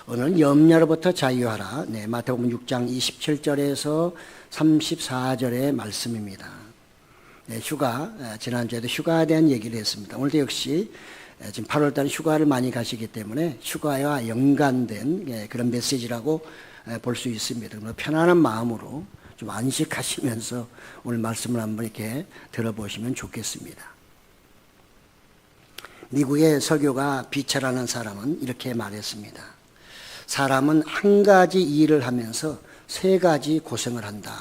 오늘 염려로부터 자유하라. 네, 마태복음 6장 27절에서 34절의 말씀입니다. 네, 지난주에도 휴가에 대한 얘기를 했습니다. 오늘도 역시 지금 8월달 휴가를 많이 가시기 때문에 휴가와 연관된 그런 메시지라고 볼 수 있습니다. 편안한 마음으로 좀 안식하시면서 오늘 말씀을 한번 이렇게 들어보시면 좋겠습니다. 미국의 설교가 비처라는 사람은 이렇게 말했습니다. 사람은 한 가지 일을 하면서 세 가지 고생을 한다.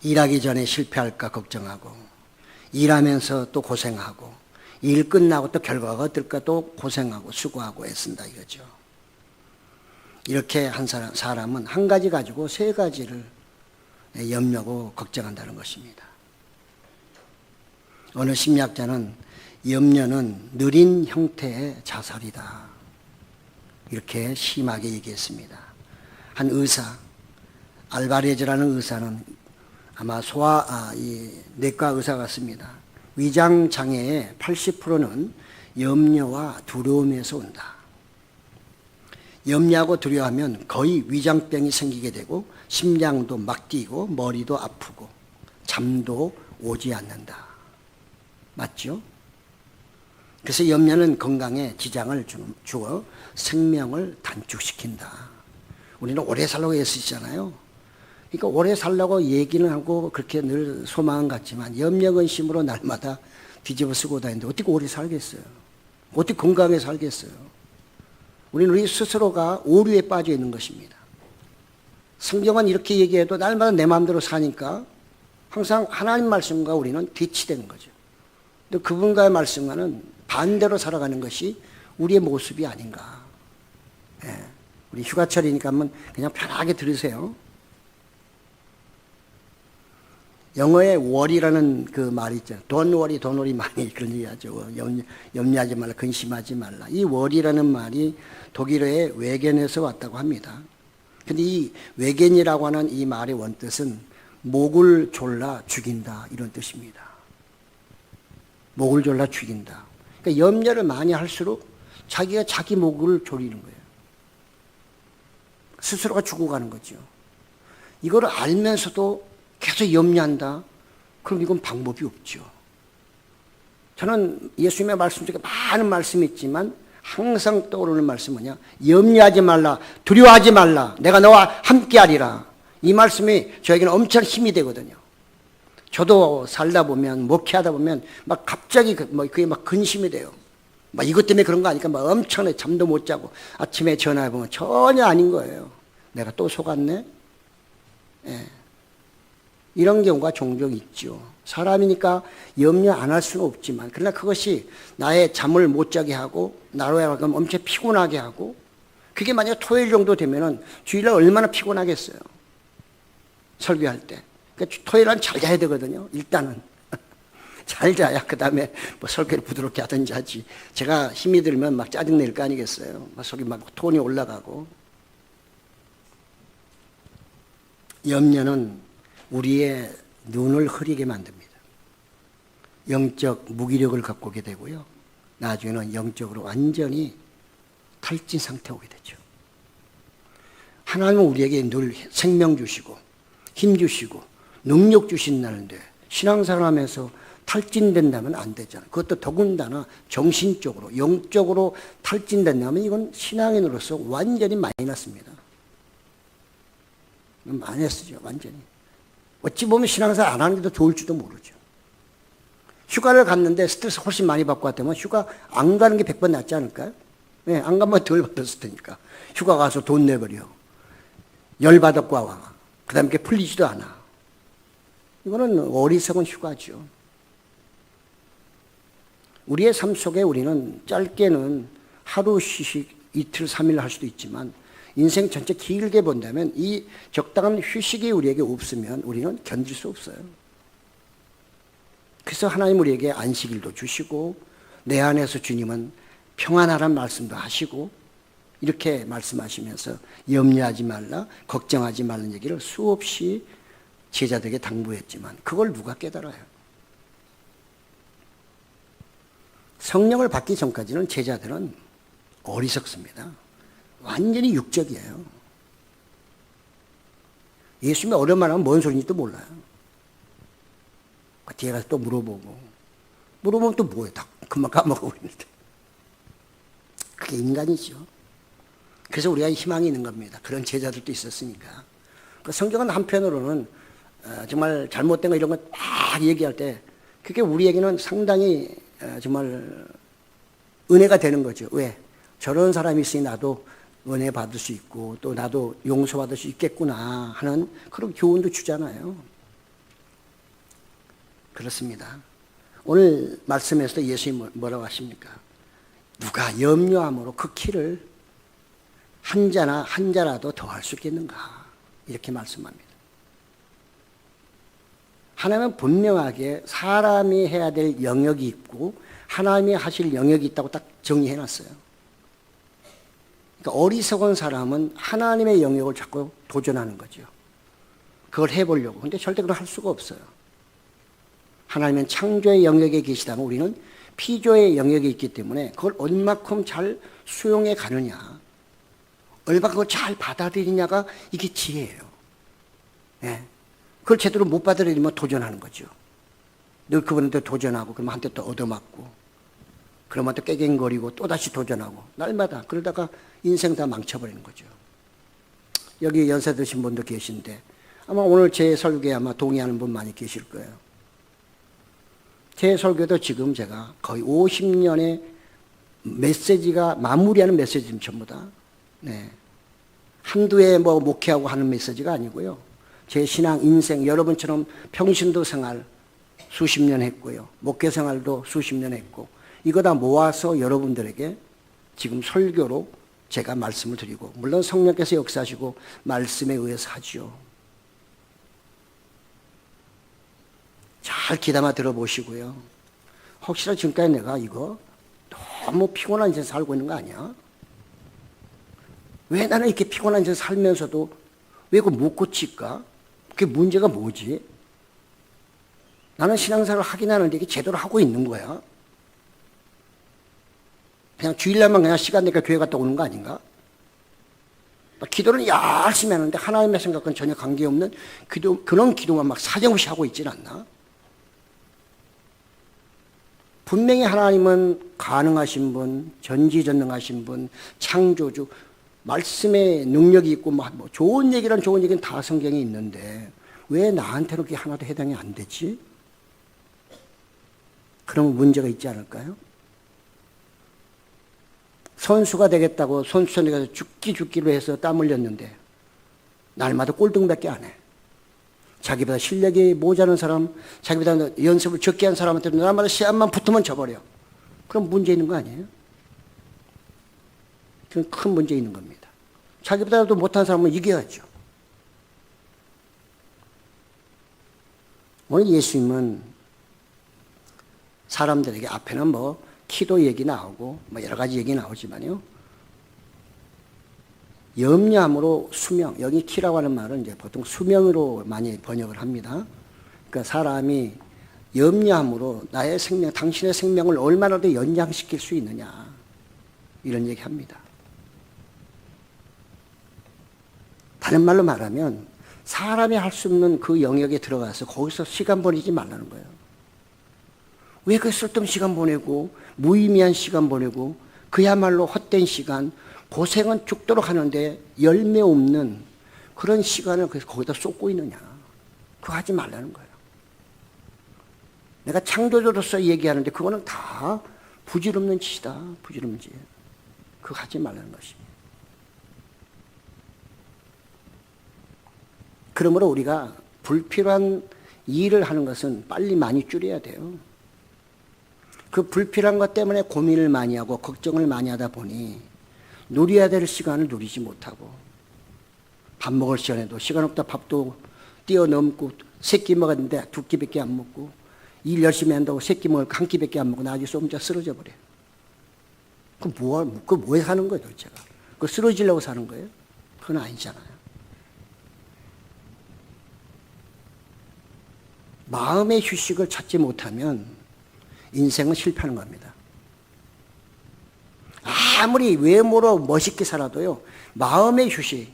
일하기 전에 실패할까 걱정하고, 일하면서 또 고생하고, 일 끝나고 또 결과가 어떨까 또 고생하고 수고하고 애쓴다 이거죠. 이렇게 한 사람은 한 가지 가지고 세 가지를 염려하고 걱정한다는 것입니다. 어느 심리학자는 염려는 느린 형태의 자살이다, 이렇게 심하게 얘기했습니다. 한 의사, 알바레즈라는 의사는 아마 내과 의사 같습니다. 위장 장애의 80%는 염려와 두려움에서 온다. 염려하고 두려워하면 거의 위장병이 생기게 되고 심장도 막 뛰고 머리도 아프고 잠도 오지 않는다. 맞죠? 그래서 염려는 건강에 지장을 주어 생명을 단축시킨다. 우리는 오래 살라고 애쓰잖아요. 그러니까 오래 살라고 얘기는 하고 그렇게 늘 소망은 같지만 염려 근심으로 날마다 뒤집어 쓰고 다니는데 어떻게 오래 살겠어요? 어떻게 건강하게 살겠어요? 우리는 우리 스스로가 오류에 빠져 있는 것입니다. 성경은 이렇게 얘기해도 날마다 내 마음대로 사니까 항상 하나님 말씀과 우리는 대치되는 거죠. 근데 그분과의 말씀과는 반대로 살아가는 것이 우리의 모습이 아닌가. 우리 휴가철이니까 한번 그냥 편하게 들으세요. 영어의 worry라는 그 말이 있잖아요. Don't worry 많이 그런 얘기 하죠. 염려하지 말라, 근심하지 말라. 이 worry라는 말이 독일어의 외견에서 왔다고 합니다. 근데 이 외견이라고 하는 이 말의 원뜻은 목을 졸라 죽인다, 이런 뜻입니다. 목을 졸라 죽인다. 그러니까 염려를 많이 할수록 자기가 자기 목을 졸이는 거예요. 스스로가 죽어가는 거죠. 이거를 알면서도 계속 염려한다? 그럼 이건 방법이 없죠. 저는 예수님의 말씀 중에 많은 말씀이 있지만 항상 떠오르는 말씀은 뭐냐? 염려하지 말라, 두려워하지 말라, 내가 너와 함께하리라. 이 말씀이 저에게는 엄청 힘이 되거든요. 저도 살다 보면, 목회하다 보면 막 갑자기 그게 막 근심이 돼요. 막 이것 때문에 그런 거 아니까 막 엄청나게 잠도 못 자고 아침에 전화해보면 전혀 아닌 거예요. 내가 또 속았네? 이런 경우가 종종 있죠. 사람이니까 염려 안 할 수는 없지만, 그러나 그것이 나의 잠을 못 자게 하고, 나로 하여금 엄청 피곤하게 하고, 그게 만약 토요일 정도 되면은 주일날 얼마나 피곤하겠어요. 설교할 때. 그러니까 토요일은 잘 자야 되거든요. 일단은. 잘 자야 그 다음에 뭐 설교를 부드럽게 하든지 하지. 제가 힘이 들면 막 짜증낼 거 아니겠어요. 막 속이 막 톤이 올라가고. 염려는 우리의 눈을 흐리게 만듭니다. 영적 무기력을 갖고 오게 되고요. 나중에는 영적으로 완전히 탈진 상태에 오게 되죠. 하나님은 우리에게 늘 생명 주시고 힘 주시고 능력 주신다는데 신앙생활 하면서 탈진된다면 안 되잖아요. 그것도 더군다나 정신적으로 영적으로 탈진된다면 이건 신앙인으로서 완전히 마이너스입니다. 마이너스죠, 완전히. 어찌 보면 신앙생활 안 하는 게 더 좋을지도 모르죠. 휴가를 갔는데 스트레스 훨씬 많이 받고 왔다면 휴가 안 가는 게 100번 낫지 않을까요? 네, 안 가면 덜 받았을 테니까. 휴가 가서 돈 내버려. 열받았고 와. 그 다음에 풀리지도 않아. 이거는 어리석은 휴가죠. 우리의 삶 속에 우리는 짧게는 하루 휴식, 이틀, 3일 할 수도 있지만 인생 전체 길게 본다면 이 적당한 휴식이 우리에게 없으면 우리는 견딜 수 없어요. 그래서 하나님 우리에게 안식일도 주시고 내 안에서 주님은 평안하라는 말씀도 하시고 이렇게 말씀하시면서 염려하지 말라, 걱정하지 말라는 얘기를 수없이 제자들에게 당부했지만 그걸 누가 깨달아요? 성령을 받기 전까지는 제자들은 어리석습니다. 완전히 육적이에요. 예수님이 어려만 하면 뭔 소리인지도 몰라요. 뒤에 가서 또 물어보면 또 뭐예요? 다 금방 까먹고 있는데. 그게 인간이죠. 그래서 우리가 희망이 있는 겁니다. 그런 제자들도 있었으니까. 그 성경은 한편으로는 정말 잘못된 거 이런 거 막 얘기할 때 그게 우리에게는 상당히 정말 은혜가 되는 거죠. 왜? 저런 사람이 있으니 나도 은혜 받을 수 있고 또 나도 용서받을 수 있겠구나 하는 그런 교훈도 주잖아요. 그렇습니다. 오늘 말씀에서 예수님이 뭐라고 하십니까? 누가 염려함으로 그 키를 한 자라도 더 할 수 있겠는가? 이렇게 말씀합니다. 하나님은 분명하게 사람이 해야 될 영역이 있고 하나님이 하실 영역이 있다고 딱 정리해 놨어요. 그러니까 어리석은 사람은 하나님의 영역을 자꾸 도전하는 거죠. 그걸 해보려고. 근데 절대 그걸 할 수가 없어요. 하나님은 창조의 영역에 계시다면 우리는 피조의 영역에 있기 때문에 그걸 얼마큼 잘 수용해 가느냐, 얼마큼 그걸 잘 받아들이냐가 이게 지혜예요. 네. 그걸 제대로 못 받아들이면 도전하는 거죠. 늘 그분한테 도전하고 그러면 한테 또 얻어맞고 그러면 또 깨갱거리고 또다시 도전하고 날마다 그러다가 인생 다 망쳐버리는 거죠. 여기 연세 드신 분도 계신데 아마 오늘 제 설교에 아마 동의하는 분 많이 계실 거예요. 제 설교도 지금 제가 거의 50년의 메시지가 마무리하는 메시지는 전부 다 네. 한두 해 뭐 목회하고 하는 메시지가 아니고요. 제 신앙 인생 여러분처럼 평신도 생활 수십 년 했고요. 목회 생활도 수십 년 했고 이거 다 모아서 여러분들에게 지금 설교로 제가 말씀을 드리고 물론 성령께서 역사하시고 말씀에 의해서 하죠. 잘 귀담아 들어보시고요. 혹시나 지금까지 내가 이거 너무 피곤한 인생 살고 있는 거 아니야? 왜 나는 이렇게 피곤한 인생 살면서도 왜 그거 못 고칠까? 그게 문제가 뭐지? 나는 신앙생활을 하긴 하는데 이게 제대로 하고 있는 거야? 그냥 주일날만 그냥 시간 내니까 교회 갔다 오는 거 아닌가? 기도는 열심히 하는데 하나님의 생각과는 전혀 관계없는 그런 기도만 막 사정없이 하고 있진 않나? 분명히 하나님은 가능하신 분, 전지전능하신 분, 창조주, 말씀의 능력이 있고 뭐 좋은 얘기는 다 성경에 있는데 왜 나한테는 그게 하나도 해당이 안 되지? 그러면 문제가 있지 않을까요? 선수가 되겠다고 선수촌에 가서 죽기로 해서 땀 흘렸는데 날마다 꼴등밖에 안 해. 자기보다 실력이 모자란 사람, 자기보다 연습을 적게 한 사람한테 날마다 시합만 붙으면 져버려. 그럼 문제 있는 거 아니에요? 그건 큰 문제 있는 겁니다. 자기보다도 못한 사람은 이겨야죠. 오늘 예수님은 사람들에게 앞에는 뭐 키도 얘기 나오고 뭐 여러 가지 얘기 나오지만요. 염려함으로 수명, 여기 키라고 하는 말은 이제 보통 수명으로 많이 번역을 합니다. 그러니까 사람이 염려함으로 나의 생명, 당신의 생명을 얼마나 더 연장시킬 수 있느냐 이런 얘기 합니다. 다른 말로 말하면 사람이 할 수 없는 그 영역에 들어가서 거기서 시간 보내지 말라는 거예요. 왜 그 쓸데없는 시간 보내고 무의미한 시간 보내고 그야말로 헛된 시간, 고생은 죽도록 하는데 열매 없는 그런 시간을 거기다 쏟고 있느냐. 그거 하지 말라는 거예요. 내가 창조주로서 얘기하는데 그거는 다 부질없는 짓이다. 부질없는 짓. 그거 하지 말라는 것입니다. 그러므로 우리가 불필요한 일을 하는 것은 빨리 많이 줄여야 돼요. 그 불필요한 것 때문에 고민을 많이 하고 걱정을 많이 하다 보니 누려야 될 시간을 누리지 못하고 밥 먹을 시간에도 시간 없다 밥도 뛰어넘고 세 끼 먹었는데 두 끼밖에 안 먹고 일 열심히 한다고 세 끼 먹을 한 끼밖에 안 먹고 나중에 쏘면자 쓰러져 버려요. 그거 뭐에 사는 거예요 도대체가? 그거 쓰러지려고 사는 거예요? 그건 아니잖아요. 마음의 휴식을 찾지 못하면 인생은 실패하는 겁니다. 아무리 외모로 멋있게 살아도요, 마음의 휴식.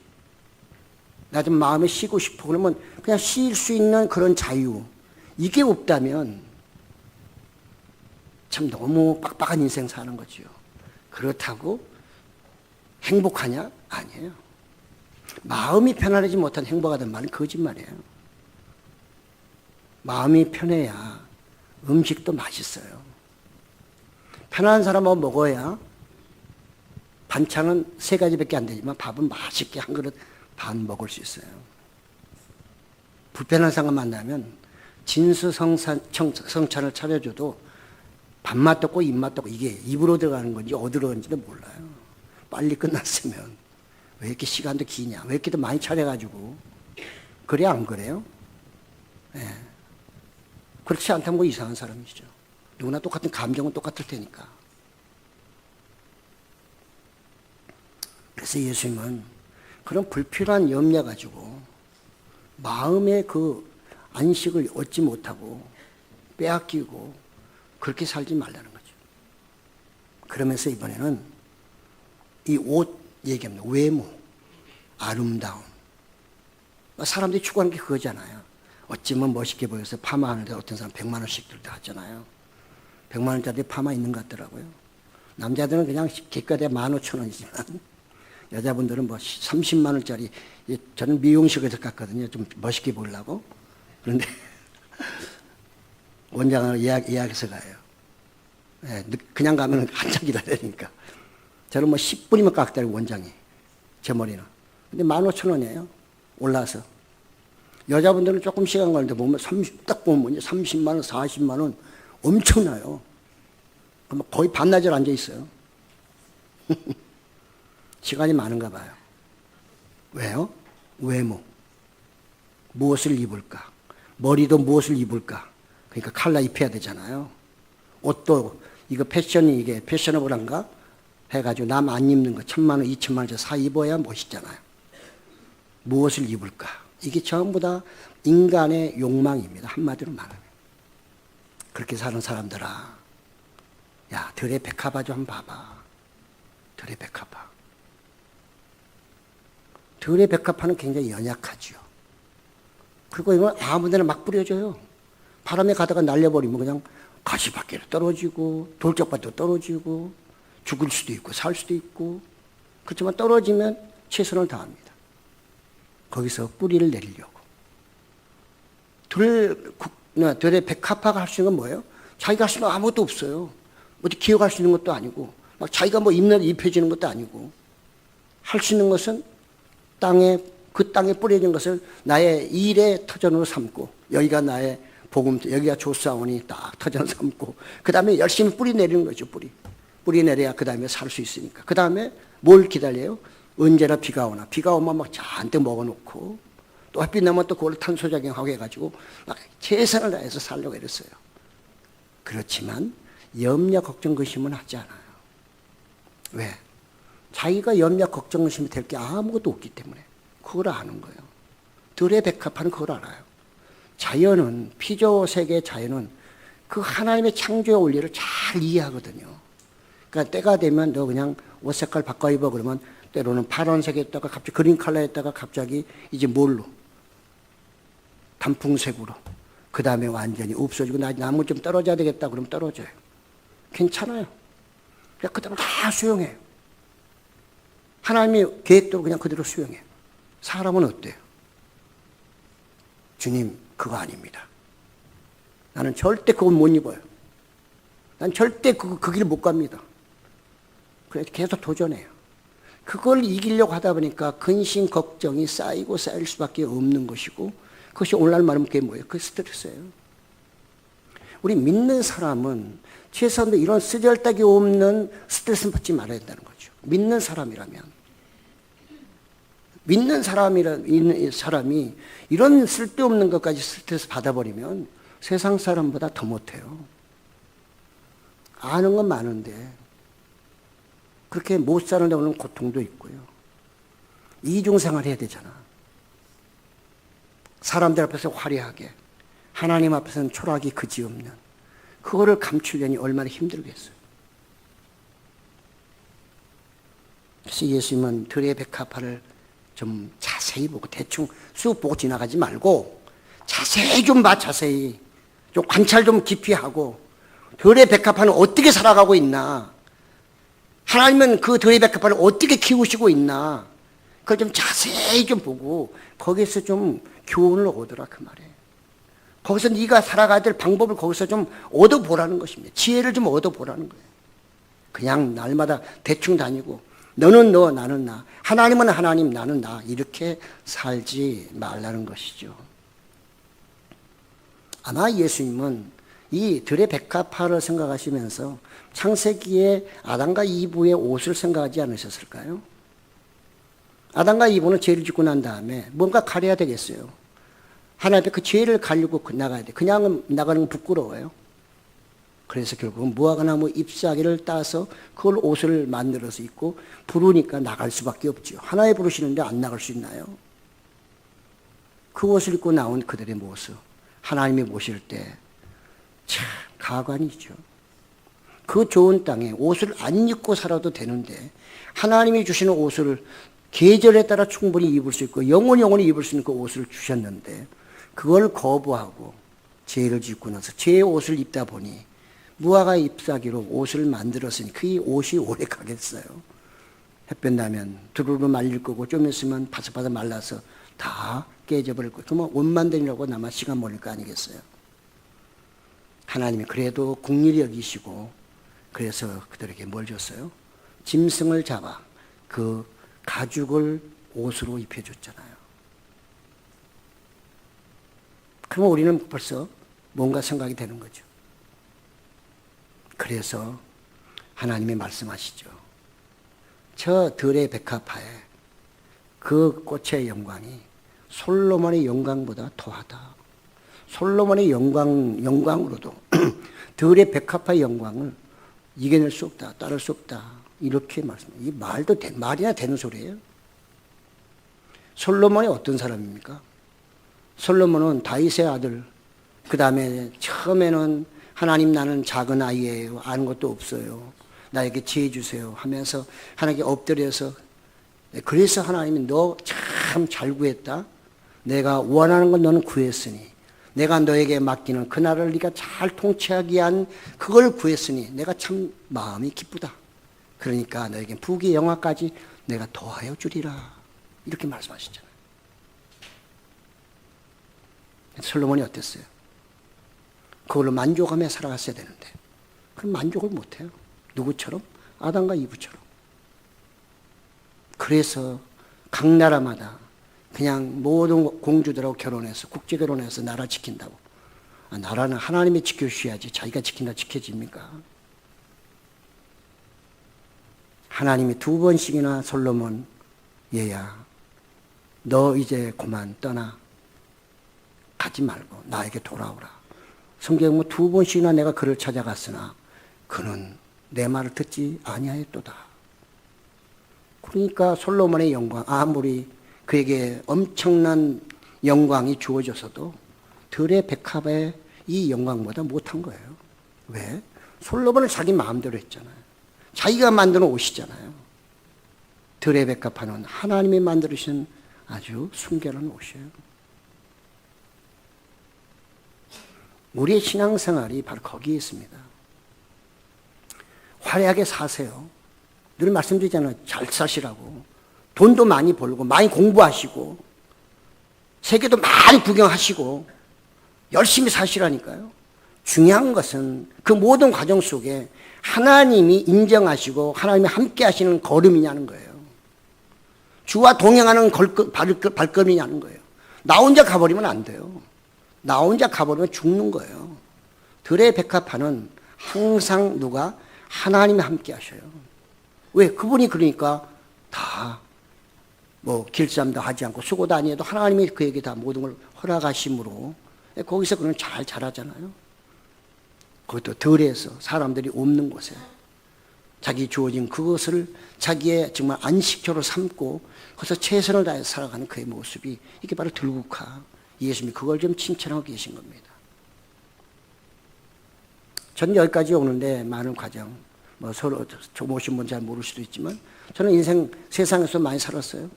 나 좀 마음에 쉬고 싶어. 그러면 그냥 쉴 수 있는 그런 자유. 이게 없다면 참 너무 빡빡한 인생 사는 거죠. 그렇다고 행복하냐? 아니에요. 마음이 편안하지 못한 행복하다는 말은 거짓말이에요. 마음이 편해야 음식도 맛있어요. 편안한 사람하고 먹어야 반찬은 3가지밖에 안 되지만 밥은 맛있게 한 그릇 반 먹을 수 있어요. 불편한 사람 만나면 진수성찬을 차려줘도 밥맛 없고 입맛 없고 이게 입으로 들어가는 건지 어디로 들어가는지도 몰라요. 빨리 끝났으면 왜 이렇게 시간도 기냐, 왜 이렇게 많이 차려가지고. 그래 안 그래요? 네. 그렇지 않다면 뭐 이상한 사람이죠. 누구나 똑같은 감정은 똑같을 테니까. 그래서 예수님은 그런 불필요한 염려 가지고 마음의 그 안식을 얻지 못하고 빼앗기고 그렇게 살지 말라는 거죠. 그러면서 이번에는 이 옷 얘기합니다. 외모, 아름다움. 사람들이 추구하는 게 그거잖아요. 어찌면 멋있게 보여서 파마하는데 어떤 사람 100만 원씩 들다 하잖아요. 100만 원짜리 파마 있는 것 같더라고요. 남자들은 그냥 기껏해 15,000원이지만 여자분들은 뭐 30만 원짜리. 저는 미용실에서 갔거든요. 좀 멋있게 보려고. 그런데 원장을 예약해서 가요. 네, 그냥 가면 한참 기다려야 되니까. 저는 뭐 10분이면 깎더라고요, 원장이. 제 머리는. 근데 15,000원이에요. 올라서. 여자분들은 조금 시간 걸리는데 보면 딱 보면 30만 원, 40만 원 엄청나요. 거의 반나절 앉아 있어요. 시간이 많은가 봐요. 왜요? 외모. 무엇을 입을까? 머리도 무엇을 입을까? 그러니까 칼라 입혀야 되잖아요. 옷도 이거 패션이 이게 패셔너블한가? 해가지고 남 안 입는 거 1,000만 원, 2,000만 원짜리 사 입어야 멋있잖아요. 무엇을 입을까? 이게 전부 다 인간의 욕망입니다. 한마디로 말하면. 그렇게 사는 사람들아, 야, 들의 백합화 좀 봐봐. 들의 백합화. 들의 백합화는 굉장히 연약하죠. 그리고 이건 아무 데나 막 뿌려져요. 바람에 가다가 날려버리면 그냥 가시밭길에 떨어지고 돌짝밭도 떨어지고 죽을 수도 있고 살 수도 있고. 그렇지만 떨어지면 최선을 다합니다. 거기서 뿌리를 내리려고. 들의 백합화가 할 수 있는 건 뭐예요? 자기가 할 수 있는 건 아무것도 없어요. 어디 기어갈 수 있는 것도 아니고 막 자기가 뭐 입혀지는 것도 아니고 할 수 있는 것은 그 땅에 뿌려진 것을 나의 일의 터전으로 삼고 여기가 나의 복음, 여기가 조사원이 딱 터전 삼고 그 다음에 열심히 뿌리 내리는 거죠. 뿌리 내려야 그 다음에 살 수 있으니까. 그 다음에 뭘 기다려요? 언제나 비가 오나. 비가 오면 막 잔뜩 먹어놓고 또 햇빛 나면 또 그걸 탄소작용하고 해가지고 막 최선을 다해서 살려고 이랬어요. 그렇지만 염려, 걱정, 근심은 하지 않아요. 왜? 자기가 염려, 걱정, 근심이 될 게 아무것도 없기 때문에 그걸 아는 거예요. 들의 백합화는 그걸 알아요. 자연은, 피조세계 자연은 그 하나님의 창조의 원리를 잘 이해하거든요. 그러니까 때가 되면 너 그냥 옷 색깔 바꿔 입어 그러면 때로는 파란색에다가 갑자기 그린 컬러에다가 갑자기 이제 뭘로? 단풍색으로. 그 다음에 완전히 없어지고 나무 좀 떨어져야 되겠다 그러면 떨어져요. 괜찮아요. 그냥 그대로 다 수용해요. 하나님의 계획대로 그냥 그대로 수용해요. 사람은 어때요? 주님, 그거 아닙니다. 나는 절대 그건 못 입어요. 난 절대 그 길 못 갑니다. 그래서 계속 도전해요. 그걸 이기려고 하다 보니까 근심, 걱정이 쌓이고 쌓일 수밖에 없는 것이고 그것이 오늘날 말하면 그게 뭐예요? 그게 스트레스예요. 우리 믿는 사람은 최소한도 이런 쓰잘데기 없는 스트레스는 받지 말아야 된다는 거죠. 믿는 사람이라면. 믿는 사람이 이런 쓸데없는 것까지 스트레스 받아버리면 세상 사람보다 더 못해요. 아는 건 많은데 그렇게 못 사는 데 오는 고통도 있고요. 이중생활 해야 되잖아. 사람들 앞에서 화려하게, 하나님 앞에서는 초라하기 그지없는 그거를 감추려니 얼마나 힘들겠어요. 그래서 예수님은 들의 백합화를 좀 자세히 보고 대충 쑥 보고 지나가지 말고 자세히 좀 봐. 자세히 좀 관찰 좀 깊이 하고 들의 백합화는 어떻게 살아가고 있나, 하나님은 그 들의 백합화를 어떻게 키우시고 있나, 그걸 좀 자세히 좀 보고 거기서 좀 교훈을 얻으라 그 말이에요. 거기서 네가 살아가야 될 방법을 거기서 좀 얻어보라는 것입니다. 지혜를 좀 얻어보라는 거예요. 그냥 날마다 대충 다니고 너는 너 나는 나, 하나님은 하나님 나는 나, 이렇게 살지 말라는 것이죠. 아마 예수님은 이 들의 백합화를 생각하시면서 창세기에 아담과 이브의 옷을 생각하지 않으셨을까요? 아담과 이브는 죄를 짓고 난 다음에 뭔가 가려야 되겠어요. 하나님 앞에 그 죄를 가리고 나가야 돼. 그냥 나가는 건 부끄러워요. 그래서 결국은 무화과나무 잎사귀를 따서 그걸 옷을 만들어서 입고 부르니까 나갈 수밖에 없죠. 하나에 부르시는데 안 나갈 수 있나요? 그 옷을 입고 나온 그들의 모습, 하나님이 보실 때 참 가관이죠. 그 좋은 땅에 옷을 안 입고 살아도 되는데 하나님이 주시는 옷을 계절에 따라 충분히 입을 수 있고 영원히 입을 수 있는 그 옷을 주셨는데 그걸 거부하고 죄를 짓고 나서 죄의 옷을 입다 보니 무화과 잎사귀로 옷을 만들었으니 그 옷이 오래 가겠어요. 햇볕 나면 두루루 말릴 거고 좀 있으면 바삭바삭 말라서 다 깨져버릴 거예요. 그러면 옷 만들려고 나만 시간 벌릴 거 아니겠어요? 하나님이 그래도 긍휼히 여기시고 그래서 그들에게 뭘 줬어요? 짐승을 잡아 그 가죽을 옷으로 입혀줬잖아요. 그러면 우리는 벌써 뭔가 생각이 되는 거죠. 그래서 하나님이 말씀하시죠. 저 들의 백합화에 그 꽃의 영광이 솔로몬의 영광보다 더하다. 솔로몬의 영광으로도 들의 백합화의 영광을 이겨낼 수 없다. 따를 수 없다. 이렇게 말씀해요. 이 말이나 되는 소리예요. 솔로몬이 어떤 사람입니까? 솔로몬은 다윗의 아들, 그 다음에 처음에는 하나님 나는 작은 아이예요. 아는 것도 없어요. 나에게 지혜 주세요 하면서 하나님께 엎드려서 그래서 하나님이 너 참 잘 구했다. 내가 원하는 건 너는 구했으니 내가 너에게 맡기는 그 나라를 네가 잘 통치하기 위한 그걸 구했으니 내가 참 마음이 기쁘다. 그러니까 너에게 부귀 영화까지 내가 더하여 주리라. 이렇게 말씀하시잖아요. 솔로몬이 어땠어요? 그걸로 만족하며 살아갔어야 되는데 그럼 만족을 못해요. 누구처럼? 아담과 이브처럼. 그래서 각 나라마다 그냥 모든 공주들하고 결혼해서 국제 결혼해서 나라 지킨다고. 나라는 하나님이 지켜주셔야지 자기가 지킨다 지켜집니까? 하나님이 2번씩이나 솔로몬 얘야 너 이제 그만 떠나. 가지 말고 나에게 돌아오라. 성경 2번씩이나 내가 그를 찾아갔으나 그는 내 말을 듣지 아니하였도다. 그러니까 솔로몬의 영광, 아무리 그에게 엄청난 영광이 주어져서도 들의 백합의 이 영광보다 못한 거예요. 왜? 솔로몬은 자기 마음대로 했잖아요. 자기가 만드는 옷이잖아요. 들의 백합화는 하나님이 만들으신 아주 순결한 옷이에요. 우리의 신앙생활이 바로 거기에 있습니다. 화려하게 사세요. 늘 말씀드리잖아요. 잘 사시라고. 돈도 많이 벌고 많이 공부하시고 세계도 많이 구경하시고 열심히 사시라니까요. 중요한 것은 그 모든 과정 속에 하나님이 인정하시고 하나님이 함께 하시는 걸음이냐는 거예요. 주와 동행하는 발걸음이냐는 거예요. 나 혼자 가버리면 안 돼요. 나 혼자 가버리면 죽는 거예요. 들의 백합화는 항상 누가? 하나님이 함께 하셔요. 왜? 그분이 그러니까 다 길쌈도 하지 않고 수고도 아니해도 하나님이 그에게 다 모든 걸 허락하심으로 거기서 그는 잘 자라잖아요. 그것도 들에서 사람들이 없는 곳에 자기 주어진 그것을 자기의 정말 안식처로 삼고 거기서 최선을 다해서 살아가는 그의 모습이 이게 바로 들국화. 예수님이 그걸 좀 칭찬하고 계신 겁니다. 전 여기까지 오는데 많은 과정 뭐 서로 좀 오신 분 잘 모를 수도 있지만 저는 인생 세상에서 많이 살았어요.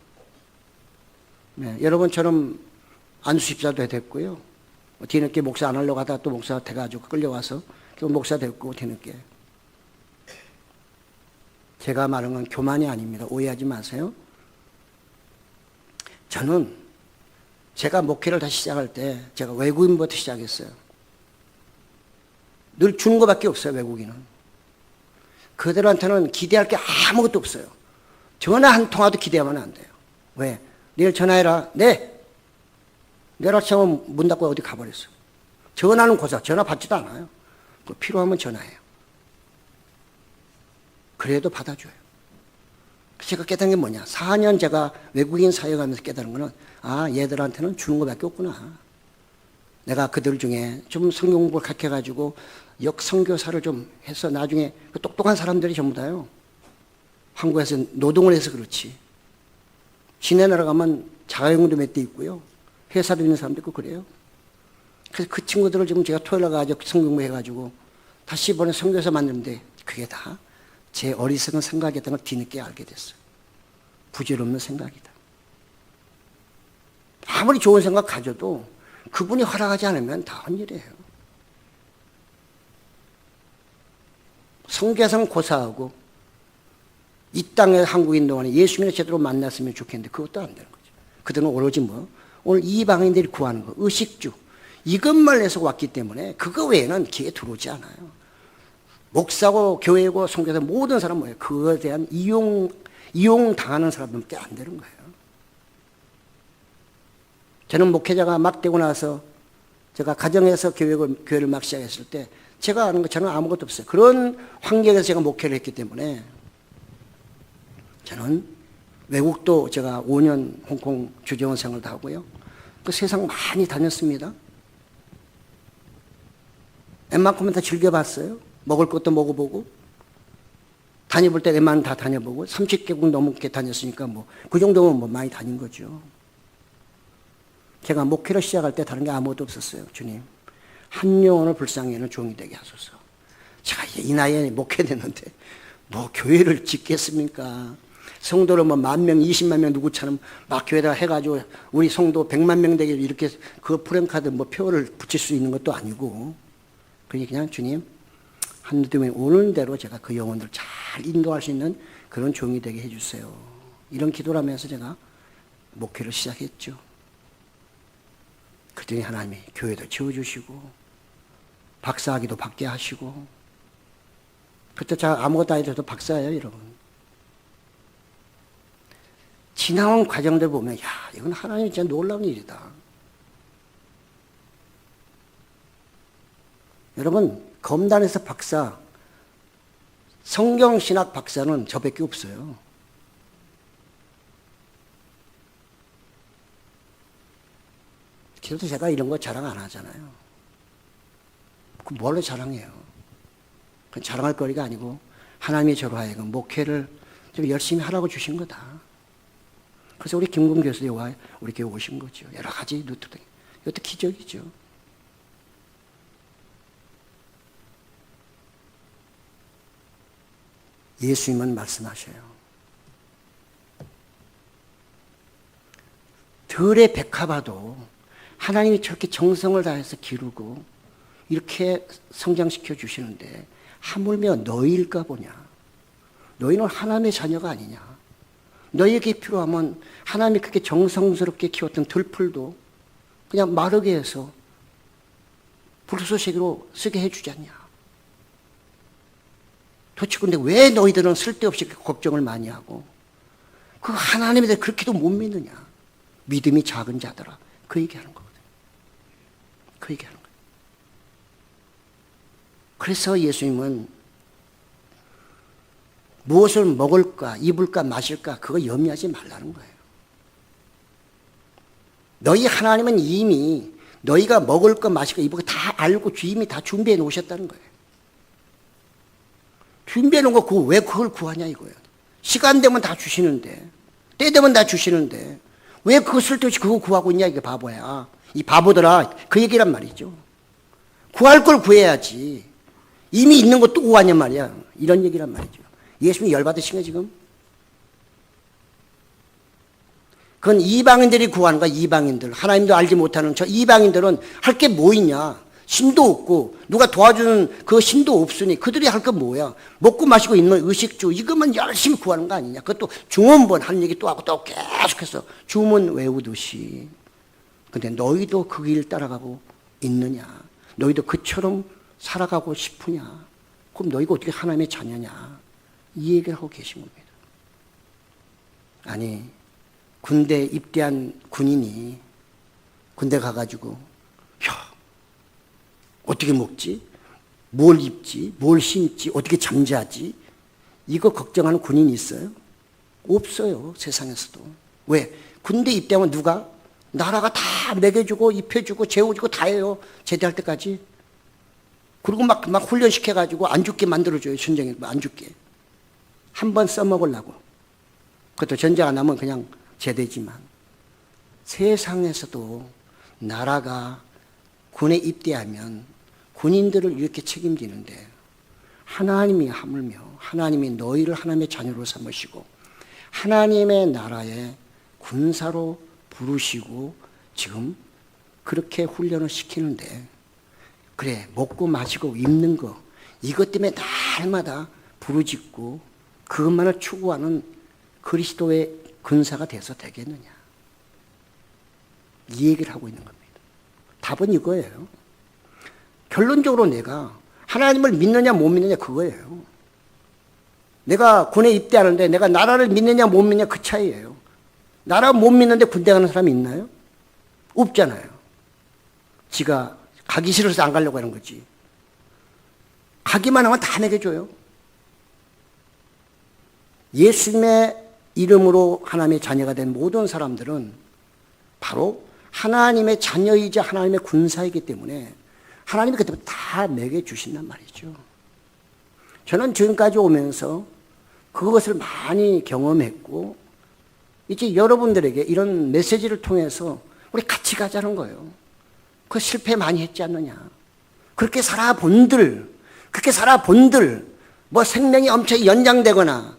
네, 여러분처럼 안수집사도 됐고요. 뒤늦게 목사 안 하려고 하다가 또 목사 돼가지고 끌려와서 목사 됐고 뒤늦게. 제가 말한 건 교만이 아닙니다. 오해하지 마세요. 저는 제가 목회를 다시 시작할 때 제가 외국인부터 시작했어요. 늘 주는 것밖에 없어요. 외국인은. 그들한테는 기대할 게 아무것도 없어요. 전화 한 통화도 기대하면 안 돼요. 왜? 내일 전화해라. 네. 내일 아침에 문 닫고 어디 가버렸어. 전화는 고사. 전화 받지도 않아요. 필요하면 전화해요. 그래도 받아줘요. 제가 깨달은 게 뭐냐. 4년 제가 외국인 사역하면서 깨달은 거는 얘들한테는 주는 것밖에 없구나. 내가 그들 중에 좀 성경 공부를 가르쳐가지고 역선교사를 좀 해서 나중에 그 똑똑한 사람들이 전부 다요. 한국에서 노동을 해서 그렇지. 지네 나라 가면 자가용도 몇 대 있고요. 회사도 있는 사람도 있고 그래요. 그래서 그 친구들을 지금 제가 토요일에 가지고 성경 공부 해가지고 다시 이번에 선교사 만드는데 그게 다 제 어리석은 생각이었던 걸 뒤늦게 알게 됐어요. 부질없는 생각이다. 아무리 좋은 생각 가져도 그분이 허락하지 않으면 다 헛일이에요. 성교사는 고사하고 이 땅에 한국인 동안에 예수님을 제대로 만났으면 좋겠는데 그것도 안 되는 거죠. 그들은 오로지 오늘 이방인들이 구하는 거, 의식주 이것만 해서 왔기 때문에 그거 외에는 귀에 들어오지 않아요. 목사고 교회고 성교사 모든 사람은 뭐예요? 그거에 대한 이용당하는 사람들밖에 안 되는 거예요. 저는 목회자가 막 되고 나서 제가 가정에서 교회를 막 시작했을 때 제가 아는 거 저는 아무것도 없어요. 그런 환경에서 제가 목회를 했기 때문에 저는 외국도 제가 5년 홍콩 주재원 생활도 하고요. 그 세상 많이 다녔습니다. 웬만큼은 다 즐겨봤어요. 먹을 것도 먹어보고 다녀볼 때 웬만하면 다 다녀보고 30개국 넘게 다녔으니까 그 정도면 많이 다닌 거죠. 제가 목회를 시작할 때 다른 게 아무것도 없었어요. 주님, 한 영혼을 불쌍히 여기는 종이 되게 하소서. 제가 이 나이에 목회됐는데 교회를 짓겠습니까? 성도를 10,000명, 20만 명 누구처럼 막 교회에다 해가지고 우리 성도 100만 명 되게 이렇게 그 프랭카드 표를 붙일 수 있는 것도 아니고 그냥 주님 하나님이 오는 대로 제가 그 영혼들 잘 인도할 수 있는 그런 종이 되게 해주세요. 이런 기도를 하면서 제가 목회를 시작했죠. 그랬더니 하나님이 교회도 지어주시고 박사학위도 받게 하시고 그때 제가 아무것도 아니어도 박사예요, 여러분. 지나온 과정들 보면 이건 하나님이 진짜 놀라운 일이다. 여러분, 검단에서 박사, 성경신학 박사는 저밖에 없어요. 그래도 제가 이런 거 자랑 안 하잖아요. 그 뭘로 자랑해요? 그건 자랑할 거리가 아니고 하나님이 저로 하여금 목회를 좀 열심히 하라고 주신 거다. 그래서 우리 김금 교수님 우리 교회 오신 거죠. 여러 가지 루트 등. 이것도 기적이죠. 예수님은 말씀하셔요. 들의 백합화도 하나님이 저렇게 정성을 다해서 기르고 이렇게 성장시켜 주시는데 하물며 너희일까 보냐. 너희는 하나님의 자녀가 아니냐. 너희에게 필요하면 하나님이 그렇게 정성스럽게 키웠던 들풀도 그냥 마르게 해서 불쏘시개로 쓰게 해주지 않냐. 도대체 근데 왜 너희들은 쓸데없이 걱정을 많이 하고 그 하나님에 대해 그렇게도 못 믿느냐. 믿음이 작은 자들아. 그 얘기하는 거거든요. 그 얘기하는 거예요. 그래서 예수님은 무엇을 먹을까, 입을까, 마실까 그거 염려하지 말라는 거예요. 너희 하나님은 이미 너희가 먹을 거, 마실 거, 입을 거 다 알고 이미 다 준비해 놓으셨다는 거예요. 준비해 놓은 거 그거 왜 그걸 구하냐 이거예요. 시간 되면 다 주시는데, 때 되면 다 주시는데 왜 그거 쓸데없이 그거 구하고 있냐 이게 바보야. 이 바보들아 그 얘기란 말이죠. 구할 걸 구해야지. 이미 있는 거 또 구하냔 말이야. 이런 얘기란 말이죠. 예수님이 열받으신 거예요, 지금? 그건 이방인들이 구하는 거야, 이방인들. 하나님도 알지 못하는 저 이방인들은 할 게 뭐 있냐? 신도 없고, 누가 도와주는 그 신도 없으니 그들이 할 건 뭐야? 먹고 마시고 있는 의식주, 이것만 열심히 구하는 거 아니냐? 그것도 중원번 하는 얘기 또 하고 또 계속해서 주문 외우듯이. 근데 너희도 그 길 따라가고 있느냐? 너희도 그처럼 살아가고 싶으냐? 그럼 너희가 어떻게 하나님의 자녀냐? 이 얘기를 하고 계신 겁니다. 아니, 군대 입대한 군인이 군대 가가지고 야, 어떻게 먹지? 뭘 입지? 뭘 신지? 어떻게 잠자지? 이거 걱정하는 군인이 있어요? 없어요, 세상에서도. 왜? 군대 입대하면 누가? 나라가 다 먹여주고 입혀주고 재워주고 다 해요, 제대할 때까지. 그리고 막 훈련시켜가지고 안 죽게 만들어줘요, 전쟁에. 안 죽게. 한 번 써먹으려고. 그것도 전쟁 안 하면 그냥 제대지만. 세상에서도 나라가 군에 입대하면 군인들을 이렇게 책임지는데, 하나님이 하물며 하나님이 너희를 하나님의 자녀로 삼으시고 하나님의 나라의 군사로 부르시고 지금 그렇게 훈련을 시키는데, 그래, 먹고 마시고 입는 거 이것 때문에 날마다 부르짖고 그것만을 추구하는 그리스도의 군사가 돼서 되겠느냐? 이 얘기를 하고 있는 겁니다. 답은 이거예요. 결론적으로 내가 하나님을 믿느냐 못 믿느냐 그거예요. 내가 군에 입대하는데 내가 나라를 믿느냐 못 믿느냐 그 차이예요. 나라 못 믿는데 군대 가는 사람이 있나요? 없잖아요. 지가 가기 싫어서 안 가려고 하는 거지. 가기만 하면 다 먹여줘요. 예수님의 이름으로 하나님의 자녀가 된 모든 사람들은 바로 하나님의 자녀이자 하나님의 군사이기 때문에 하나님이 그때부터 다 먹여주신단 말이죠. 저는 지금까지 오면서 그것을 많이 경험했고, 이제 여러분들에게 이런 메시지를 통해서 우리 같이 가자는 거예요. 그 실패 많이 했지 않느냐. 그렇게 살아본들, 뭐 생명이 엄청 연장되거나,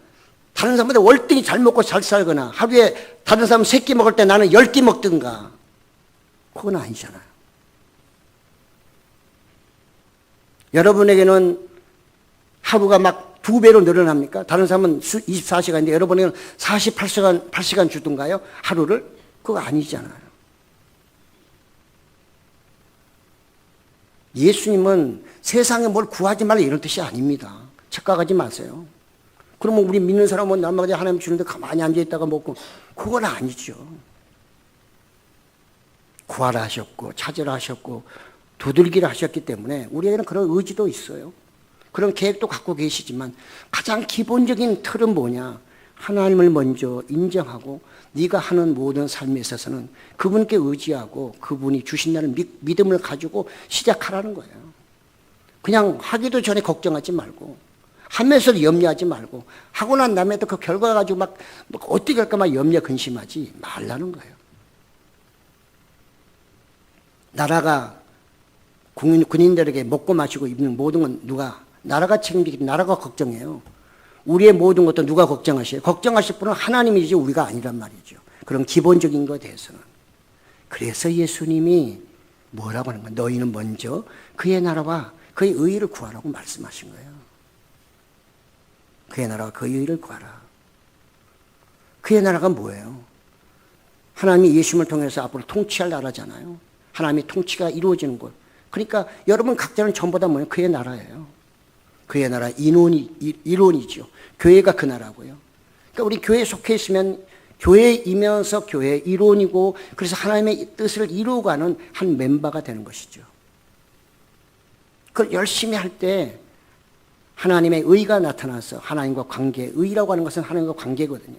다른 사람보다 월등히 잘 먹고 잘 살거나, 하루에 다른 사람 3끼 먹을 때 나는 10끼 먹든가, 그건 아니잖아요. 여러분에게는 하루가 막 2배로 늘어납니까? 다른 사람은 24시간인데 여러분에게는 48시간 주던가요? 하루를? 그거 아니잖아요. 예수님은 세상에 뭘 구하지 말라 이런 뜻이 아닙니다. 착각하지 마세요. 그러면 우리 믿는 사람은 남마다 하나님 주는데 가만히 앉아있다가 먹고, 그건 아니죠. 구하라 하셨고 찾으라 하셨고 두들기라 하셨기 때문에 우리에게는 그런 의지도 있어요. 그런 계획도 갖고 계시지만 가장 기본적인 틀은 뭐냐? 하나님을 먼저 인정하고 네가 하는 모든 삶에 있어서는 그분께 의지하고 그분이 주신다는 믿음을 가지고 시작하라는 거예요. 그냥 하기도 전에 걱정하지 말고, 하면서도 염려하지 말고, 하고 난 다음에도 그 결과 가지고 막 어떻게 할까 막 염려 근심하지 말라는 거예요. 나라가 군인들에게 먹고 마시고 입는 모든 건 누가? 나라가 책임지기, 나라가 걱정해요. 우리의 모든 것도 누가 걱정하셔요? 걱정하실 분은 하나님이지 우리가 아니란 말이죠. 그런 기본적인 것에 대해서는. 그래서 예수님이 뭐라고 하는 거예요? 너희는 먼저 그의 나라와 그의 의의를 구하라고 말씀하신 거예요. 그의 나라와 그의 의의를 구하라. 그의 나라가 뭐예요? 하나님이 예수님을 통해서 앞으로 통치할 나라잖아요. 하나님의 통치가 이루어지는 것. 그러니까 여러분 각자는 전부 다 뭐예요? 그의 나라예요. 그의 나라 이론이죠. 교회가 그 나라고요. 그러니까 우리 교회에 속해 있으면 교회이면서 교회의 이론이고, 그래서 하나님의 뜻을 이루어가는 한 멤버가 되는 것이죠. 그걸 열심히 할 때 하나님의 의가 나타나서 하나님과 관계, 의라고 하는 것은 하나님과 관계거든요.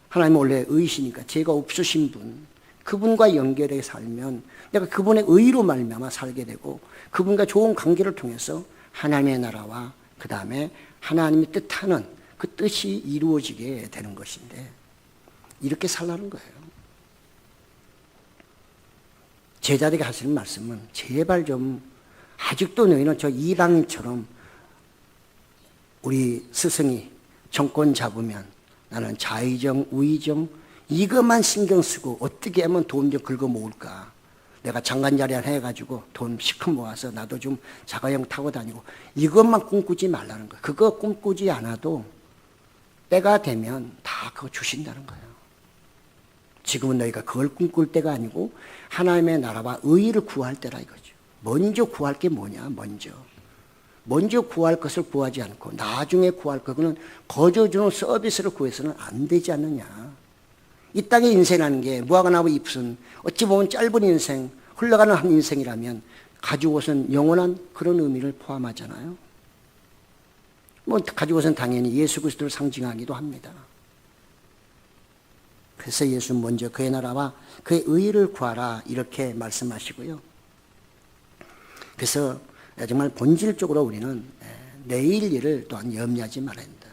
하나님은 원래 의시니까 죄가 없으신 분, 그분과 연결해 살면 내가 그분의 의로 말미암아 살게 되고, 그분과 좋은 관계를 통해서 하나님의 나라와 그 다음에 하나님이 뜻하는 그 뜻이 이루어지게 되는 것인데, 이렇게 살라는 거예요. 제자들에게 하시는 말씀은 제발 좀, 아직도 너희는 저 이방인처럼 우리 스승이 정권 잡으면 나는 좌의정, 우의정 이것만 신경 쓰고 어떻게 하면 돈 좀 긁어 모을까. 내가 장관 자리 하나 해가지고 돈 시큼 모아서 나도 좀 자가용 타고 다니고 이것만 꿈꾸지 말라는 거예요. 그거 꿈꾸지 않아도 때가 되면 다 그거 주신다는 거예요. 지금은 너희가 그걸 꿈꿀 때가 아니고 하나님의 나라와 의의를 구할 때라 이거죠. 먼저 구할 게 뭐냐? 먼저 구할 것을 구하지 않고 나중에 구할 거는 거저주는 서비스를 구해서는 안 되지 않느냐. 이 땅의 인생이라는 게 무화과나무 잎은 어찌 보면 짧은 인생, 흘러가는 한 인생이라면 가지고선 영원한 그런 의미를 포함하잖아요. 뭐 가지고선 당연히 예수 그리스도를 상징하기도 합니다. 그래서 예수는 먼저 그의 나라와 그의 의의를 구하라 이렇게 말씀하시고요. 그래서 정말 본질적으로 우리는 내일 일을 또한 염려하지 말아야 된다.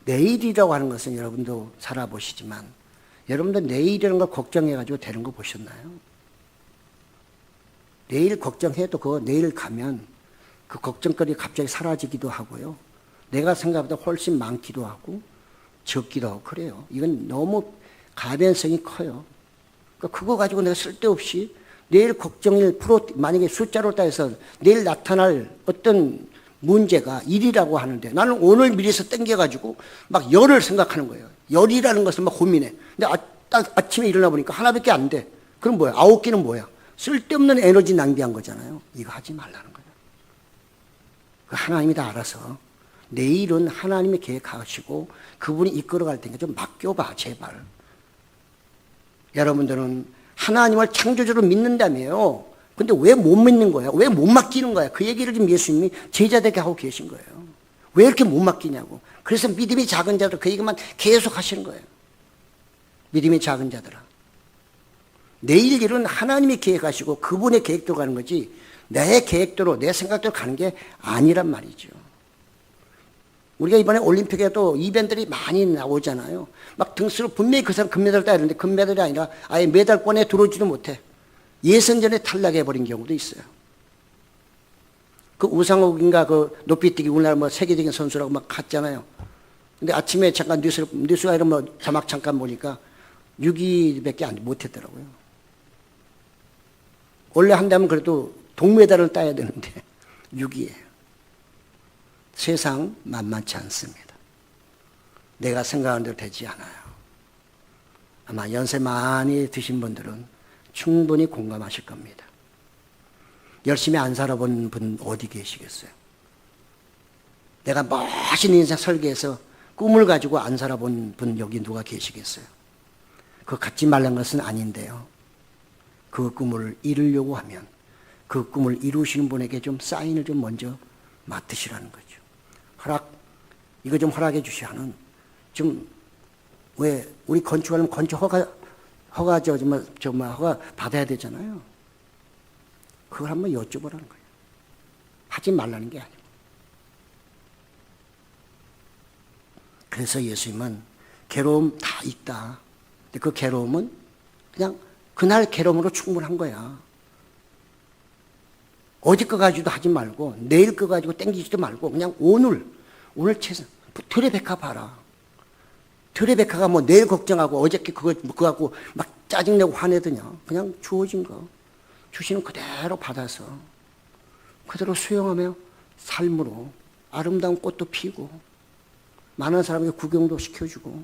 내일이라고 하는 것은 여러분도 살아보시지만 여러분도 내일이라는 걸 걱정해가지고 되는 거 보셨나요? 내일 걱정해도 그거 내일 가면 그 걱정거리 갑자기 사라지기도 하고요. 내가 생각보다 훨씬 많기도 하고 적기도 하고 그래요. 이건 너무 가변성이 커요. 그러니까 그거 가지고 내가 쓸데없이 내일 걱정일 만약에 숫자로 따져서 내일 나타날 어떤 문제가 일이라고 하는데 나는 오늘 미리서 땡겨가지고 막 열을 생각하는 거예요. 열이라는 것을 막 고민해. 근데 아침에 일어나 보니까 하나밖에 안 돼. 그럼 뭐야? 9개는 뭐야? 쓸데없는 에너지 낭비한 거잖아요. 이거 하지 말라는 거예요. 하나님이 다 알아서 내일은 하나님이 계획하시고 그분이 이끌어갈 테니까 좀 맡겨봐 제발. 여러분들은 하나님을 창조주로 믿는다며요. 근데 왜 못 믿는 거야? 왜 못 맡기는 거야? 그 얘기를 지금 예수님이 제자들에게 하고 계신 거예요. 왜 이렇게 못 맡기냐고. 그래서 믿음이 작은 자들 그 얘기만 계속 하시는 거예요. 믿음이 작은 자들아. 내일 일은 하나님이 계획하시고 그분의 계획대로 가는 거지 내 계획대로 내 생각대로 가는 게 아니란 말이죠. 우리가 이번에 올림픽에도 이벤트들이 많이 나오잖아요. 막 등수로 분명히 그 사람 금메달을 따야 되는데 금메달이 아니라 아예 메달권에 들어오지도 못해. 예선전에 탈락해버린 경우도 있어요. 그 우상욱인가 그 높이뛰기 우리나라 뭐 세계적인 선수라고 막 갔잖아요. 근데 아침에 잠깐 뉴스가 이런 뭐 자막 잠깐 보니까 6위밖에 못했더라고요. 원래 한다면 그래도 동메달을 따야 되는데 6위예요. 세상 만만치 않습니다. 내가 생각하는 대로 되지 않아요. 아마 연세 많이 드신 분들은 충분히 공감하실 겁니다. 열심히 안 살아본 분 어디 계시겠어요? 내가 멋진 인생 설계해서 꿈을 가지고 안 살아본 분 여기 누가 계시겠어요? 그거 갖지 말란 것은 아닌데요. 그 꿈을 이루려고 하면 그 꿈을 이루시는 분에게 좀 사인을 좀 먼저 맡으시라는 거죠. 이거 좀 허락해 주시하는 좀 왜 우리 건축하려면 건축 허가 받아야 되잖아요. 그걸 한번 여쭤보라는 거예요. 하지 말라는 게 아니고. 그래서 예수님은 괴로움 다 있다. 근데 그 괴로움은 그냥 그날 괴로움으로 충분한 거야. 어제 거 가지고도 하지 말고 내일 거 가지고 땡기지도 말고 그냥 오늘 최선 들의 백화 봐라. 들의 백화가 뭐 내일 걱정하고 어저께 그거 갖고 막 짜증내고 화내더냐. 그냥 주어진 거 주시는 그대로 받아서 그대로 수용하며 삶으로 아름다운 꽃도 피고 많은 사람에게 구경도 시켜주고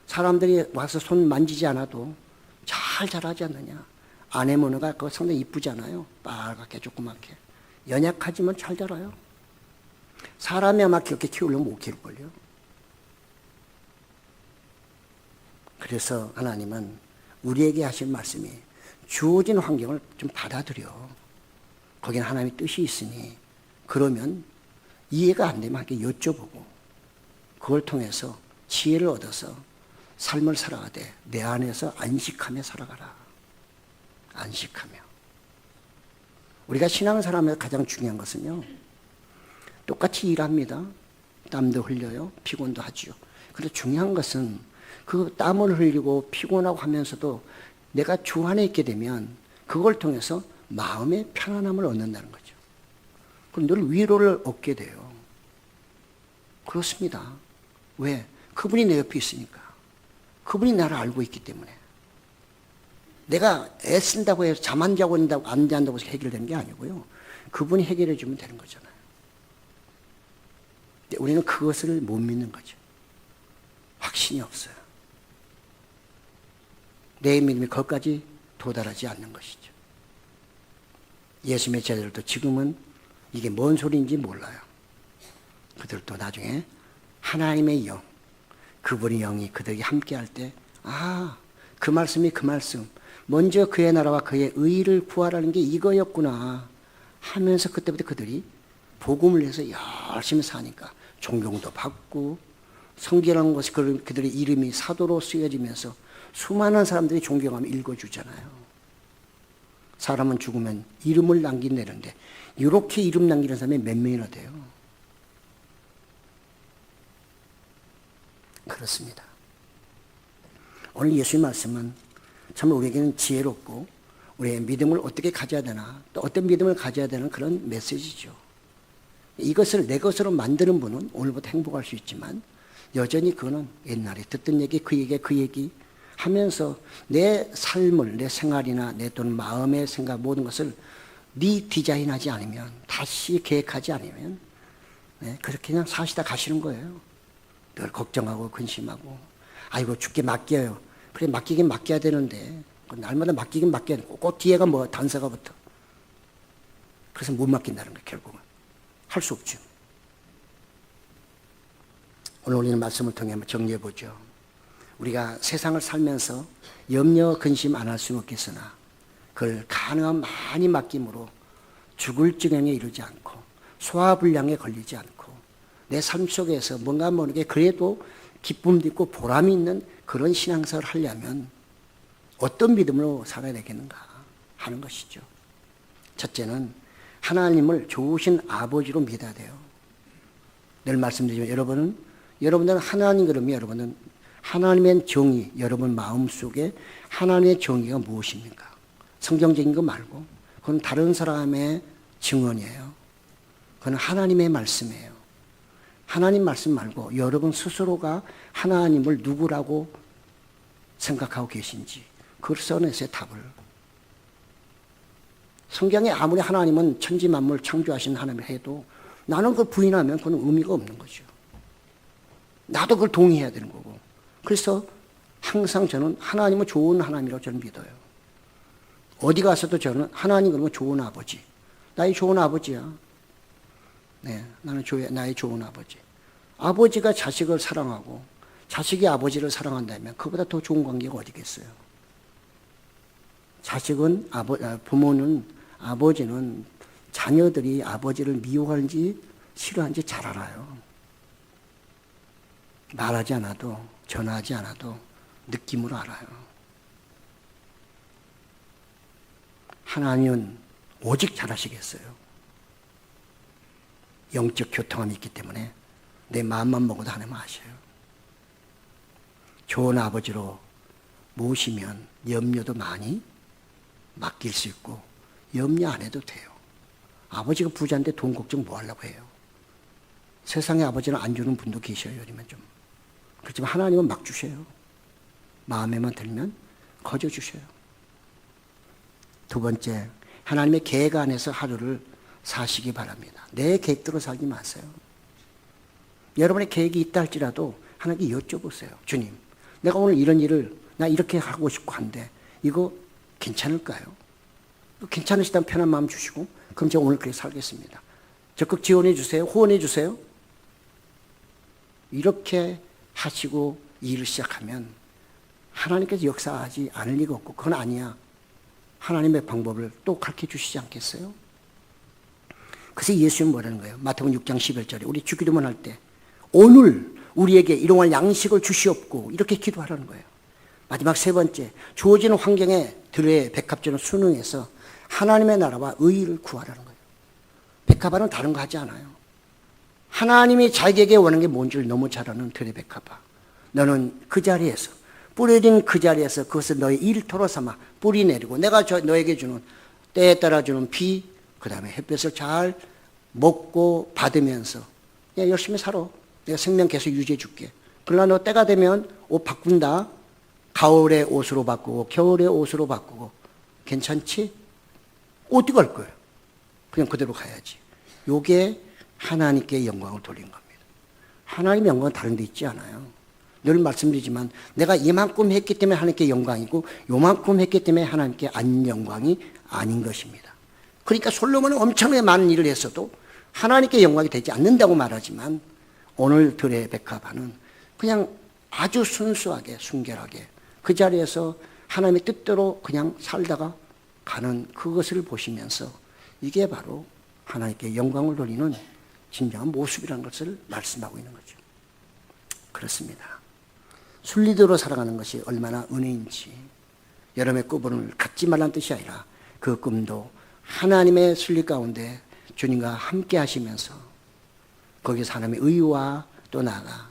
사람들이 와서 손 만지지 않아도 잘 자라지 않느냐. 아네모네가 그거 상당히 이쁘잖아요. 빨갛게 조그맣게. 연약하지만 잘 자라요. 사람이 아마 그렇게 키우려면 못 키울걸요. 그래서 하나님은 우리에게 하신 말씀이 주어진 환경을 좀 받아들여. 거기는 하나님의 뜻이 있으니 그러면 이해가 안 되면 함께 여쭤보고 그걸 통해서 지혜를 얻어서 삶을 살아가되 내 안에서 안식하며 살아가라. 안식하며. 우리가 신앙생활하면서 가장 중요한 것은요. 똑같이 일합니다. 땀도 흘려요. 피곤도 하지요. 그런데 중요한 것은 그 땀을 흘리고 피곤하고 하면서도 내가 주 안에 있게 되면 그걸 통해서 마음의 편안함을 얻는다는 거죠. 그럼 늘 위로를 얻게 돼요. 그렇습니다. 왜? 그분이 내 옆에 있으니까. 그분이 나를 알고 있기 때문에. 내가 애쓴다고 해서 잠 안 자고 안 잔다고 해서 해결되는 게 아니고요. 그분이 해결해 주면 되는 거잖아요. 근데 우리는 그것을 못 믿는 거죠. 확신이 없어요. 내 믿음이 거기까지 도달하지 않는 것이죠. 예수님의 제자들도 지금은 이게 뭔 소리인지 몰라요. 그들도 나중에 하나님의 영, 그분의 영이 그들에게 함께할 때, 아, 그 말씀이 그 말씀, 먼저 그의 나라와 그의 의를 구하라는 게 이거였구나 하면서 그때부터 그들이 복음을 위해서 열심히 사니까 존경도 받고 성경이라는 것이 그들의 이름이 사도로 쓰여지면서 수많은 사람들이 존경하며 읽어주잖아요. 사람은 죽으면 이름을 남긴다는데 이렇게 이름 남기는 사람이 몇 명이나 돼요? 그렇습니다. 오늘 예수의 말씀은 참 우리에게는 지혜롭고 우리의 믿음을 어떻게 가져야 되나 또 어떤 믿음을 가져야 되는 그런 메시지죠. 이것을 내 것으로 만드는 분은 오늘부터 행복할 수 있지만 여전히 그거는 옛날에 듣던 얘기 그 얘기 하면서 내 삶을 내 생활이나 내 또는 마음의 생각 모든 것을 디자인하지 않으면 다시 계획하지 않으면 그렇게 그냥 사시다 가시는 거예요. 늘 걱정하고 근심하고 아이고 죽게 맡겨요. 그래 맡기긴 맡겨야 되는데 날마다 맡기긴 맡겨야 되고 꼭 뒤에가 뭐 단서가 붙어. 그래서 못 맡긴다는 거예요. 결국은 할 수 없죠. 오늘 우리는 말씀을 통해 한번 정리해 보죠. 우리가 세상을 살면서 염려 근심 안 할 수는 없겠으나 그걸 가능한 많이 맡김으로 죽을 지경에 이르지 않고 소화불량에 걸리지 않고 내 삶 속에서 뭔가 모르게 그래도 기쁨도 있고 보람이 있는 그런 신앙생활을 하려면 어떤 믿음으로 살아야 되겠는가 하는 것이죠. 첫째는 하나님을 좋으신 아버지로 믿어야 돼요. 늘 말씀드리지만 여러분들은 하나님 그러면 여러분은 하나님의 정의, 여러분 마음속에 하나님의 정의가 무엇입니까? 성경적인 거 말고 그건 다른 사람의 증언이에요. 그건 하나님의 말씀이에요. 하나님 말씀 말고 여러분 스스로가 하나님을 누구라고 생각하고 계신지 그걸 써내세요. 답을. 성경에 아무리 하나님은 천지만물 창조하신 하나님을 해도 나는 그걸 부인하면 그건 의미가 없는 거죠. 나도 그걸 동의해야 되는 거고. 그래서 항상 저는 하나님은 좋은 하나님이라고 저는 믿어요. 어디 가서도 저는 하나님 그러면 좋은 아버지. 나의 좋은 아버지야. 네, 나는 나의 좋은 아버지. 아버지가 자식을 사랑하고 자식이 아버지를 사랑한다면 그보다 더 좋은 관계가 어디겠어요? 자식은 부모는 아버지는 자녀들이 아버지를 미워하는지 싫어하는지 잘 알아요. 말하지 않아도 전화하지 않아도 느낌으로 알아요. 하나님은 오직 잘하시겠어요. 영적 교통함이 있기 때문에 내 마음만 먹어도 하나님 아셔요. 좋은 아버지로 모시면 염려도 많이 맡길 수 있고 염려 안 해도 돼요. 아버지가 부자인데 돈 걱정 뭐 하려고 해요. 세상에 아버지는 안 주는 분도 계셔요. 요즘은 좀. 그렇지만 하나님은 막 주셔요. 마음에만 들면 거저 주셔요. 두 번째, 하나님의 계획 안에서 하루를 사시기 바랍니다. 내 계획대로 살지 마세요. 여러분의 계획이 있다 할지라도 하나님께 여쭤보세요. 주님, 내가 오늘 이런 일을 나 이렇게 하고 싶고 한데 이거 괜찮을까요? 괜찮으시다면 편한 마음 주시고 그럼 제가 오늘 그렇게 살겠습니다. 적극 지원해 주세요. 호언해 주세요. 이렇게 하시고 일을 시작하면 하나님께서 역사하지 않을 리가 없고 그건 아니야. 하나님의 방법을 또 가르쳐 주시지 않겠어요? 그래서 예수님은 뭐라는 거예요? 마태복음 6장 11절에 우리 주기도문 할 때 오늘 우리에게 일용할 양식을 주시옵고 이렇게 기도하라는 거예요. 마지막 세 번째, 주어지는 환경에 들의 백합전을 순응해서 하나님의 나라와 의의를 구하라는 거예요. 백합화는 다른 거 하지 않아요. 하나님이 자기에게 원하는 게 뭔지를 너무 잘 아는 들의 백합화. 너는 그 자리에서 뿌려진 그 자리에서 그것을 너의 일터로 삼아 뿌리 내리고 내가 너에게 주는 때에 따라 주는 비 그 다음에 햇볕을 잘 먹고 받으면서 야, 열심히 살아. 내가 생명 계속 유지해 줄게. 그러나 너 때가 되면 옷 바꾼다. 가을의 옷으로 바꾸고 겨울의 옷으로 바꾸고 괜찮지? 어디 갈 거예요? 그냥 그대로 가야지. 요게 하나님께 영광을 돌린 겁니다. 하나님의 영광은 다른 데 있지 않아요. 늘 말씀드리지만 내가 이만큼 했기 때문에 하나님께 영광이고 요만큼 했기 때문에 하나님께 안 영광이 아닌 것입니다. 그러니까 솔로몬은 엄청나게 많은 일을 했어도 하나님께 영광이 되지 않는다고 말하지만 오늘 들의 백합화는 그냥 아주 순수하게 순결하게 그 자리에서 하나님의 뜻대로 그냥 살다가 가는 그것을 보시면서 이게 바로 하나님께 영광을 돌리는 진정한 모습이라는 것을 말씀하고 있는 거죠. 그렇습니다. 순리대로 살아가는 것이 얼마나 은혜인지 여러분의 꿈을 갖지 말라는 뜻이 아니라 그 꿈도 하나님의 순리 가운데 주님과 함께 하시면서 거기서 하나님의 의와 또 나아가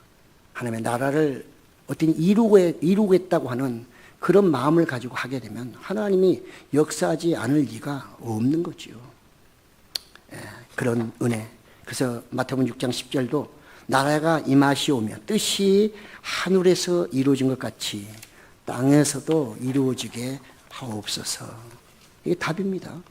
하나님의 나라를 어떤 이루겠다고 하는 그런 마음을 가지고 하게 되면 하나님이 역사하지 않을 리가 없는 거지요. 그런 은혜. 그래서 마태복음 6장 10절도 나라가 임하시오며 뜻이 하늘에서 이루어진 것 같이 땅에서도 이루어지게 하옵소서. 이게 답입니다.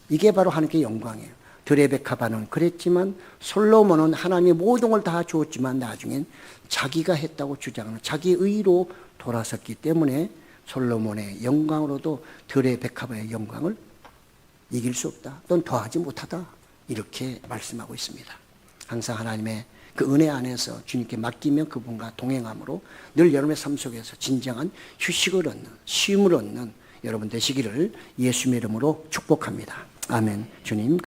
이게 바로 하나님께 영광이에요. 들의 백합화는 그랬지만 솔로몬은 하나님이 모든 걸 다 주었지만 나중엔 자기가 했다고 주장하는 자기 의로 돌아섰기 때문에 솔로몬의 영광으로도 들의 백합화의 영광을 이길 수 없다. 또는 더하지 못하다. 이렇게 말씀하고 있습니다. 항상 하나님의 그 은혜 안에서 주님께 맡기며 그분과 동행함으로 늘 여러분의 삶 속에서 진정한 휴식을 얻는 쉼을 얻는 여러분 되시기를 예수님의 이름으로 축복합니다. 아멘. 주님